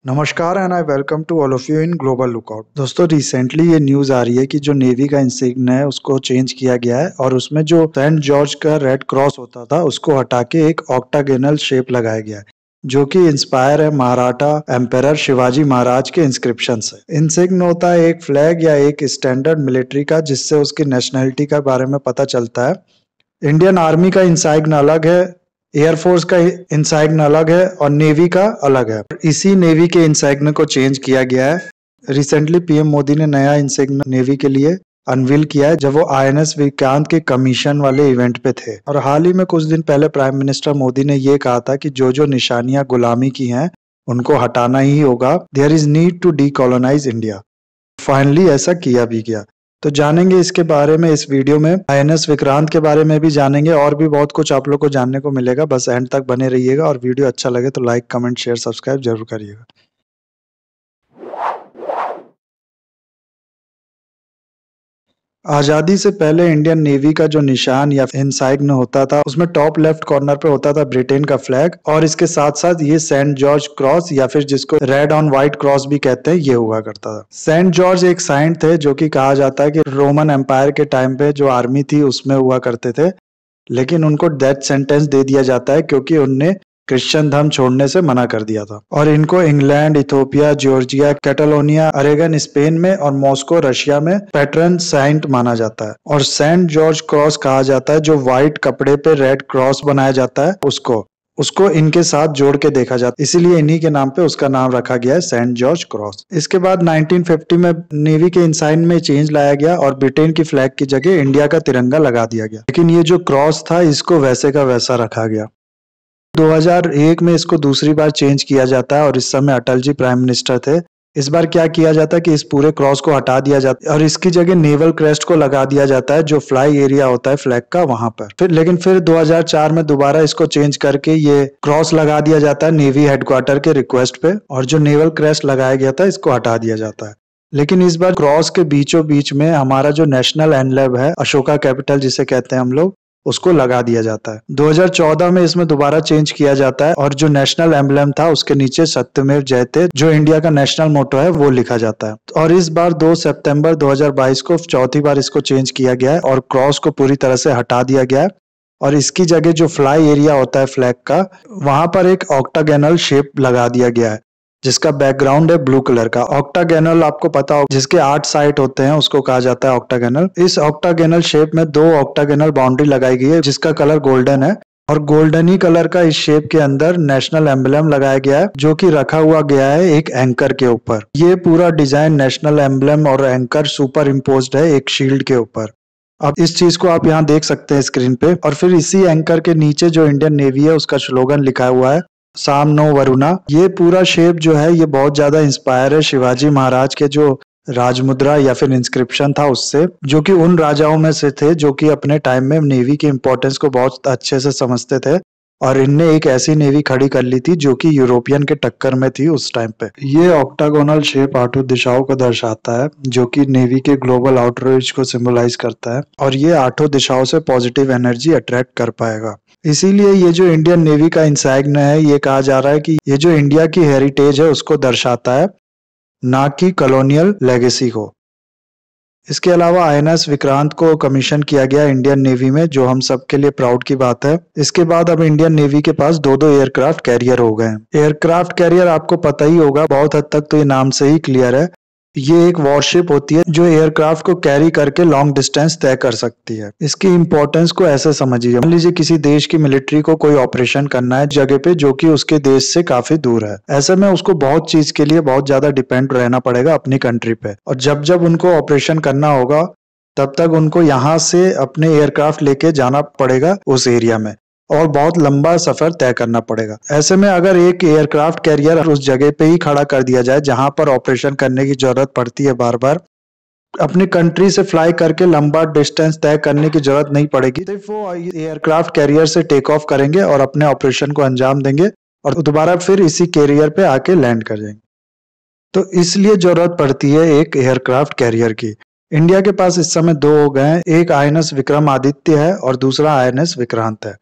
नमस्कार and I welcome to all of you in global lookout. दोस्तों recently ये news आ रही है कि जो नेवी का इंसिग्न है उसको चेंज किया गया है और उसमें जो सेंट जॉर्ज का रेड क्रॉस होता था उसको हटा के एक ऑक्टागोनल शेप लगाया गया है, जो कि इंस्पायर है महाराठा एम्पेरर शिवाजी महाराज के इंस्क्रिप्शन से। इंसिग्न होता है एक फ्लैग या एक स्टैंडर्ड मिलिट्री का, जिससे उसकी नेशनैलिटी के बारे में पता चलता है। इंडियन आर्मी का इंसाइग्न अलग है, एयरफोर्स का इंसाइग्न अलग है और नेवी का अलग है। इसी नेवी के इंसाइग्न को चेंज किया गया है। रिसेंटली पीएम मोदी ने नया इंसाइग्न नेवी के लिए अनवील किया है, जब वो आईएनएस विक्रांत के कमीशन वाले इवेंट पे थे। और हाल ही में कुछ दिन पहले प्राइम मिनिस्टर मोदी ने ये कहा था कि जो जो निशानियां गुलामी की हैं उनको हटाना ही होगा। There is need to decolonize India. Finally ऐसा किया भी गया। तो जानेंगे इसके बारे में इस वीडियो में। आईएनएस विक्रांत के बारे में भी जानेंगे और भी बहुत कुछ आप लोग को जानने को मिलेगा। बस एंड तक बने रहिएगा और वीडियो अच्छा लगे तो लाइक, कमेंट, शेयर, सब्सक्राइब जरूर करिएगा। आजादी से पहले इंडियन नेवी का जो निशान या इंसाइग्न होता था उसमें टॉप लेफ्ट कॉर्नर पे होता था ब्रिटेन का फ्लैग, और इसके साथ साथ ये सेंट जॉर्ज क्रॉस या फिर जिसको रेड ऑन व्हाइट क्रॉस भी कहते हैं, ये हुआ करता था। सेंट जॉर्ज एक साइंट थे जो कि कहा जाता है कि रोमन एम्पायर के टाइम पे जो आर्मी थी उसमें हुआ करते थे, लेकिन उनको डेथ सेंटेंस दे दिया जाता है क्योंकि उनने क्रिश्चियन धर्म छोड़ने से मना कर दिया था। और इनको England, Ethiopia, Georgia, Catalonia, Oregon Spain में और मॉस्को रशिया में पैट्रन सेंट माना जाता है। और सेंट जॉर्ज क्रॉस कहा जाता है जो व्हाइट कपड़े पे रेड क्रॉस बनाया जाता है, उसको इनके साथ जोड़ के देखा जाता है, इसीलिए इन्हीं के नाम पे उसका नाम रखा गया है सेंट जॉर्ज क्रॉस। इसके बाद 1950 में नेवी के इंसाइन में चेंज लाया गया और ब्रिटेन की फ्लैग की जगह इंडिया का तिरंगा लगा दिया गया, लेकिन ये जो क्रॉस था इसको वैसे का वैसा रखा गया। 2001 में इसको दूसरी बार चेंज किया जाता है और इस समय अटल जी प्राइम मिनिस्टर थे। इस बार क्या किया जाता है कि इस पूरे क्रॉस को हटा दिया जाता है और इसकी जगह नेवल क्रेस्ट को लगा दिया जाता है, जो फ्लाई एरिया होता है फ्लैग का वहां पर। लेकिन फिर 2004 में दोबारा इसको चेंज करके ये क्रॉस लगा दिया जाता है नेवी हेडक्वार्टर के रिक्वेस्ट पे, और जो नेवल क्रेस्ट लगाया गया था इसको हटा दिया जाता है। लेकिन इस बार क्रॉस के बीचों बीच में हमारा जो नेशनल एम्ब्लेम है, अशोका कैपिटल जिसे कहते हैं हम लोग, उसको लगा दिया जाता है। 2014 में इसमें दोबारा चेंज किया जाता है और जो नेशनल एम्ब्लेम था उसके नीचे सत्यमेव जयते, जो इंडिया का नेशनल मोटो है, वो लिखा जाता है। और इस बार 2 सितंबर 2022 को चौथी बार इसको चेंज किया गया है और क्रॉस को पूरी तरह से हटा दिया गया है और इसकी जगह जो फ्लाई एरिया होता है फ्लैग का, वहां पर एक ऑक्टागोनल शेप लगा दिया गया है जिसका बैकग्राउंड है ब्लू कलर का। ऑक्टागोनल आपको पता हो, जिसके 8 साइड होते हैं उसको कहा जाता है ऑक्टागोनल। इस ऑक्टागोनल शेप में 2 ऑक्टागोनल बाउंड्री लगाई गई है जिसका कलर गोल्डन है, और गोल्डन ही कलर का इस शेप के अंदर नेशनल एम्ब्लेम लगाया गया है जो कि रखा हुआ गया है एक एंकर के ऊपर। ये पूरा डिजाइन नेशनल एम्ब्लेम और एंकर सुपर इम्पोज्ड है एक शील्ड के ऊपर। अब इस चीज को आप यहाँ देख सकते हैं स्क्रीन पे। और फिर इसी एंकर के नीचे जो इंडियन नेवी है उसका स्लोगन लिखा हुआ है, साम नो वरुणा। ये पूरा शेप जो है ये बहुत ज्यादा इंस्पायर है शिवाजी महाराज के जो राजमुद्रा या फिर इंस्क्रिप्शन था उससे, जो कि उन राजाओं में से थे जो कि अपने टाइम में नेवी की इंपॉर्टेंस को बहुत अच्छे से समझते थे, और इनने एक ऐसी नेवी खड़ी कर ली थी जो कि यूरोपियन के टक्कर में थी उस टाइम पे। ये ऑक्टागोनल शेप 8 दिशाओं को दर्शाता है जो कि नेवी के ग्लोबल आउटरीच को सिंबलाइज करता है, और ये 8 दिशाओं से पॉजिटिव एनर्जी अट्रैक्ट कर पाएगा। इसीलिए ये जो इंडियन नेवी का इंसाइग्न है, ये कहा जा रहा है कि ये जो इंडिया की हेरिटेज है उसको दर्शाता है, ना कि कॉलोनियल लेगेसी को। इसके अलावा आईएनएस विक्रांत को कमीशन किया गया इंडियन नेवी में, जो हम सब के लिए प्राउड की बात है। इसके बाद अब इंडियन नेवी के पास 2-2 एयरक्राफ्ट कैरियर हो गए हैं। एयरक्राफ्ट कैरियर आपको पता ही होगा, बहुत हद तक तो ये नाम से ही क्लियर है। ये एक वॉरशिप होती है जो एयरक्राफ्ट को कैरी करके लॉन्ग डिस्टेंस तय कर सकती है। इसकी इंपॉर्टेंस को ऐसे समझिए, मान लीजिए किसी देश की मिलिट्री को कोई ऑपरेशन करना है जगह पे जो कि उसके देश से काफी दूर है। ऐसे में उसको बहुत चीज के लिए बहुत ज्यादा डिपेंड रहना पड़ेगा अपनी कंट्री पे, और जब जब उनको ऑपरेशन करना होगा तब तक उनको यहाँ से अपने एयरक्राफ्ट लेके जाना पड़ेगा उस एरिया में, और बहुत लंबा सफर तय करना पड़ेगा। ऐसे में अगर एक एयरक्राफ्ट कैरियर उस जगह पे ही खड़ा कर दिया जाए जहां पर ऑपरेशन करने की जरूरत पड़ती है, बार बार अपनी कंट्री से फ्लाई करके लंबा डिस्टेंस तय करने की जरूरत नहीं पड़ेगी। तो वो एयरक्राफ्ट कैरियर से टेक ऑफ करेंगे और अपने ऑपरेशन को अंजाम देंगे और दोबारा फिर इसी कैरियर पे आके लैंड कर जाएंगे। तो इसलिए जरूरत पड़ती है एक एयरक्राफ्ट कैरियर की। इंडिया के पास इस समय 2 हो गए हैं, एक आईएनएस विक्रमादित्य है और दूसरा आईएनएस विक्रांत है।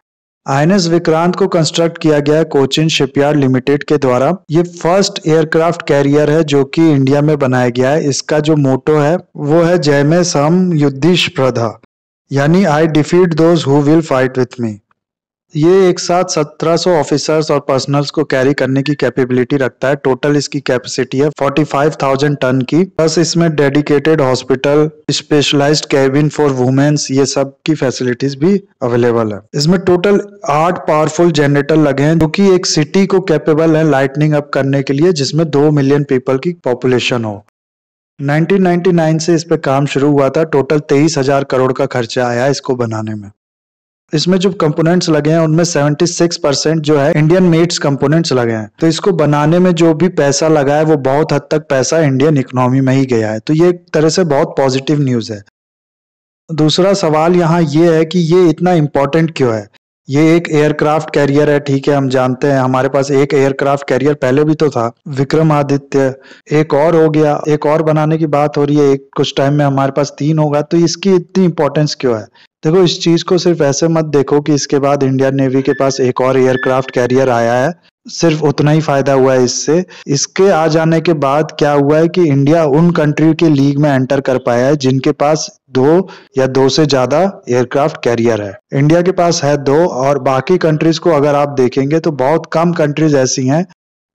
आईएनएस विक्रांत को कंस्ट्रक्ट किया गया है कोचिन शिपयार्ड लिमिटेड के द्वारा। ये फर्स्ट एयरक्राफ्ट कैरियर है जो कि इंडिया में बनाया गया है। इसका जो मोटो है वो है जय में सम युद्धि स्प्रधा, यानी I defeat those who will fight with me. ये एक साथ 1700 ऑफिसर्स और पर्सनल्स को कैरी करने की कैपेबिलिटी रखता है। टोटल इसकी कैपेसिटी है 45,000 टन की। प्लस इसमें dedicated hospital, specialized cabin for womens, ये सब की फैसिलिटीज भी अवेलेबल है। इसमें टोटल 8 पावरफुल जनरेटर लगे हैं जो कि एक सिटी को कैपेबल है लाइटनिंग अप करने के लिए, जिसमें 2 मिलियन पीपल की पॉपुलेशन हो। 1999 से इस पे काम शुरू हुआ था। टोटल 23,000 करोड़ का खर्चा आया इसको बनाने में। इसमें जो कंपोनेंट्स लगे हैं उनमें 76% जो है इंडियन मेड्स कंपोनेंट्स लगे हैं। तो इसको बनाने में जो भी पैसा लगा है वो बहुत हद तक पैसा इंडियन इकोनॉमी में ही गया है। तो ये एक तरह से बहुत पॉजिटिव न्यूज़ है। दूसरा सवाल यहाँ ये है कि ये इतना इम्पोर्टेंट क्यों है। ये एक एयरक्राफ्ट कैरियर है, ठीक है, हम जानते हैं। हमारे पास एक एयरक्राफ्ट कैरियर पहले भी तो था, विक्रमादित्य। एक और हो गया, एक और बनाने की बात हो रही है। एक कुछ टाइम में हमारे पास 3 होगा। तो इसकी इतनी इंपॉर्टेंस क्यों है। देखो, इस चीज को सिर्फ ऐसे मत देखो कि इसके बाद इंडियन नेवी के पास एक और एयरक्राफ्ट कैरियर आया है, सिर्फ उतना ही फायदा हुआ है इससे। इसके आ जाने के बाद क्या हुआ है कि इंडिया उन कंट्री के लीग में एंटर कर पाया है जिनके पास 2 या 2 से ज्यादा एयरक्राफ्ट कैरियर है। इंडिया के पास है 2, और बाकी कंट्रीज को अगर आप देखेंगे तो बहुत कम कंट्रीज ऐसी हैं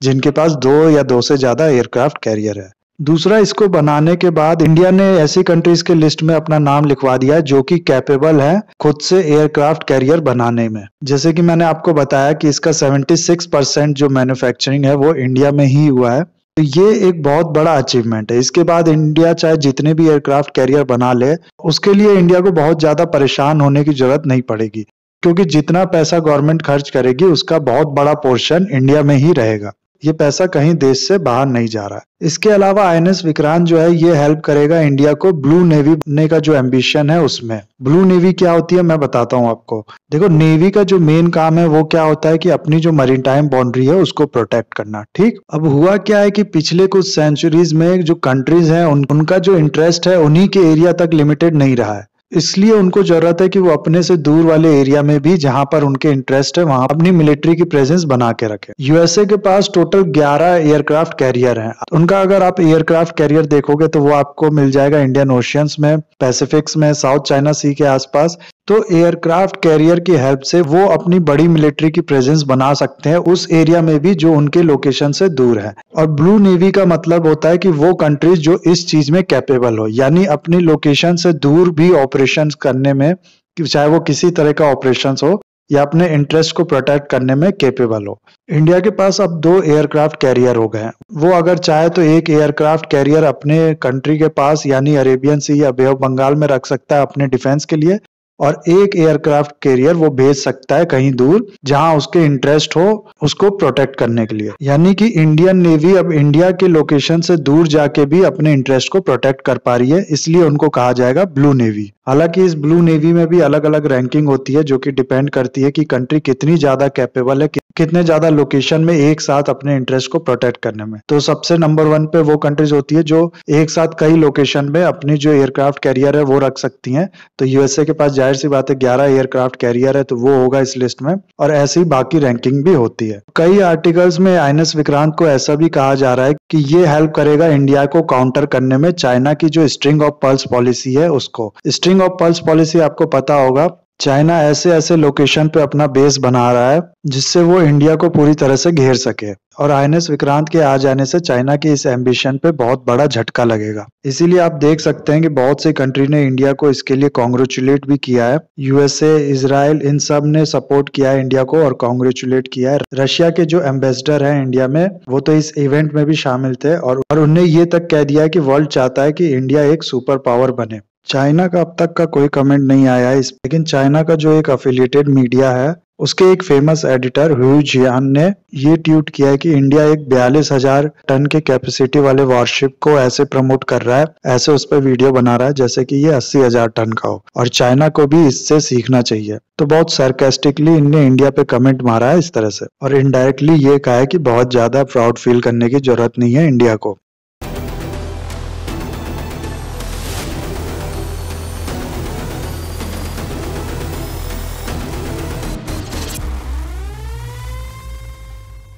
जिनके पास 2 या 2 से ज्यादा एयरक्राफ्ट कैरियर है। दूसरा, इसको बनाने के बाद इंडिया ने ऐसी कंट्रीज के लिस्ट में अपना नाम लिखवा दिया है जो कि कैपेबल है खुद से एयरक्राफ्ट कैरियर बनाने में। जैसे कि मैंने आपको बताया कि इसका 76% जो मैन्युफैक्चरिंग है वो इंडिया में ही हुआ है। तो ये एक बहुत बड़ा अचीवमेंट है। इसके बाद इंडिया चाहे जितने भी एयरक्राफ्ट कैरियर बना ले, उसके लिए इंडिया को बहुत ज्यादा परेशान होने की जरूरत नहीं पड़ेगी, क्योंकि जितना पैसा गवर्नमेंट खर्च करेगी उसका बहुत बड़ा पोर्शन इंडिया में ही रहेगा। ये पैसा कहीं देश से बाहर नहीं जा रहा है। इसके अलावा आईएनएस विक्रांत जो है ये हेल्प करेगा इंडिया को ब्लू नेवी बनने का जो एम्बिशन है उसमें। ब्लू नेवी क्या होती है मैं बताता हूँ आपको। देखो, नेवी का जो मेन काम है वो क्या होता है कि अपनी जो मैरीटाइम बाउंड्री है उसको प्रोटेक्ट करना। ठीक, अब हुआ क्या है कि पिछले कुछ सेंचुरीज में जो कंट्रीज हैं उनका जो इंटरेस्ट है उन्हीं के एरिया तक लिमिटेड नहीं रहा है। इसलिए उनको जरूरत है कि वो अपने से दूर वाले एरिया में भी जहां पर उनके इंटरेस्ट है वहां अपनी मिलिट्री की प्रेजेंस बना के रखें। यूएसए के पास टोटल 11 एयरक्राफ्ट कैरियर हैं। उनका अगर आप एयरक्राफ्ट कैरियर देखोगे तो वो आपको मिल जाएगा इंडियन ओशियंस में, पैसिफिक्स में, साउथ चाइना सी के आसपास। तो एयरक्राफ्ट कैरियर की हेल्प से वो अपनी बड़ी मिलिट्री की प्रेजेंस बना सकते हैं उस एरिया में भी जो उनके लोकेशन से दूर है। और ब्लू नेवी का मतलब होता है कि वो कंट्रीज जो इस चीज में कैपेबल हो, यानी अपनी लोकेशन से दूर भी ऑपरेशंस करने में, चाहे वो किसी तरह का ऑपरेशंस हो या अपने इंटरेस्ट को प्रोटेक्ट करने में कैपेबल हो। इंडिया के पास अब 2 एयरक्राफ्ट कैरियर हो गए हैं। वो अगर चाहे तो एक एयरक्राफ्ट कैरियर अपने कंट्री के पास यानी अरेबियन सी या बे ऑफ बंगाल में रख सकता है अपने डिफेंस के लिए, और एक एयरक्राफ्ट कैरियर वो भेज सकता है कहीं दूर जहां उसके इंटरेस्ट हो उसको प्रोटेक्ट करने के लिए। यानी कि इंडियन नेवी अब इंडिया के लोकेशन से दूर जाके भी अपने इंटरेस्ट को प्रोटेक्ट कर पा रही है, इसलिए उनको कहा जाएगा ब्लू नेवी। हालांकि इस ब्लू नेवी में भी अलग अलग रैंकिंग होती है जो कि डिपेंड करती है कि कंट्री कितनी ज्यादा कैपेबल है, कितने ज्यादा लोकेशन में एक साथ अपने इंटरेस्ट को प्रोटेक्ट करने में। तो सबसे नंबर 1 पे वो कंट्रीज होती है जो एक साथ कई लोकेशन में अपनी जो एयरक्राफ्ट कैरियर है वो रख सकती हैं। तो यूएसए के पास जाहिर सी बात है 11 एयरक्राफ्ट कैरियर है, तो वो होगा इस लिस्ट में, और ऐसी बाकी रैंकिंग भी होती है। कई आर्टिकल्स में आईएनएस विक्रांत को ऐसा भी कहा जा रहा है कि ये हेल्प करेगा इंडिया को काउंटर करने में चाइना की जो स्ट्रिंग ऑफ पर्ल्स पॉलिसी है उसको। स्ट्रिंग ऑफ पर्ल्स पॉलिसी आपको पता होगा, चाइना ऐसे ऐसे लोकेशन पे अपना बेस बना रहा है जिससे वो इंडिया को पूरी तरह से घेर सके, और आईएनएस विक्रांत के आ जाने से चाइना के इस एम्बिशन पे बहुत बड़ा झटका लगेगा। इसीलिए आप देख सकते हैं कि बहुत सी कंट्री ने इंडिया को इसके लिए कॉन्ग्रेचुलेट भी किया है। यूएसए, इजराइल, इन सब ने सपोर्ट किया है इंडिया को और कॉन्ग्रेचुलेट किया है। रशिया के जो एम्बेसडर हैं इंडिया में वो तो इस इवेंट में भी शामिल थे, और उन्हें ये तक कह दिया है कि वर्ल्ड चाहता है कि इंडिया एक सुपर पावर बने। चाइना का अब तक का कोई कमेंट नहीं आया है लेकिन चाइना का जो एक एफिलिएटेड मीडिया है उसके एक फेमस एडिटर ह्यू जियान ने ये ट्वीट किया है कि इंडिया एक 42,000 टन के कैपेसिटी वाले वॉरशिप को ऐसे प्रमोट कर रहा है, ऐसे उस पर वीडियो बना रहा है जैसे कि ये 80,000 टन का हो, और चाइना को भी इससे सीखना चाहिए। तो बहुत सरकास्टिकली इनने इंडिया पे कमेंट मारा है इस तरह से, और इनडायरेक्टली ये कहा है कि बहुत ज्यादा प्राउड फील करने की जरूरत नहीं है इंडिया को।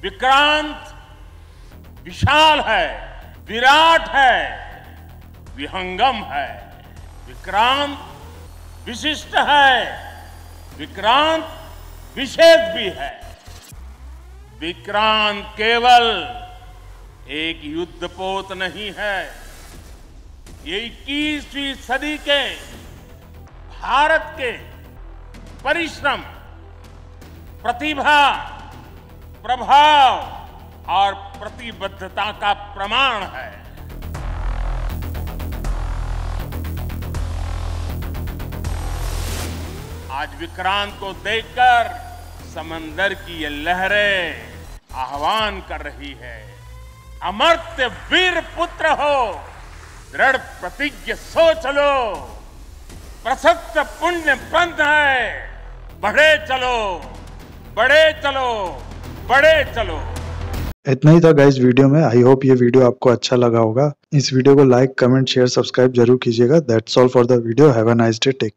विक्रांत विशाल है, विराट है, विहंगम है। विक्रांत विशिष्ट है, विक्रांत विशेष भी है। विक्रांत केवल एक युद्धपोत नहीं है, ये 21वीं सदी के भारत के परिश्रम, प्रतिभा, प्रभाव और प्रतिबद्धता का प्रमाण है। आज विक्रांत को देखकर समंदर की ये लहरें आह्वान कर रही है, अमर्त्य वीर पुत्र हो, दृढ़ प्रतिज्ञ सोच लो, प्रशस्त पुण्य पंथ है, बढ़े चलो, बढ़े चलो, बढ़े चलो। इतना ही था गाइस वीडियो में। आई होप ये वीडियो आपको अच्छा लगा होगा। इस वीडियो को लाइक, कमेंट, शेयर, सब्सक्राइब जरूर कीजिएगा। That's all for the video. Have a nice day. Take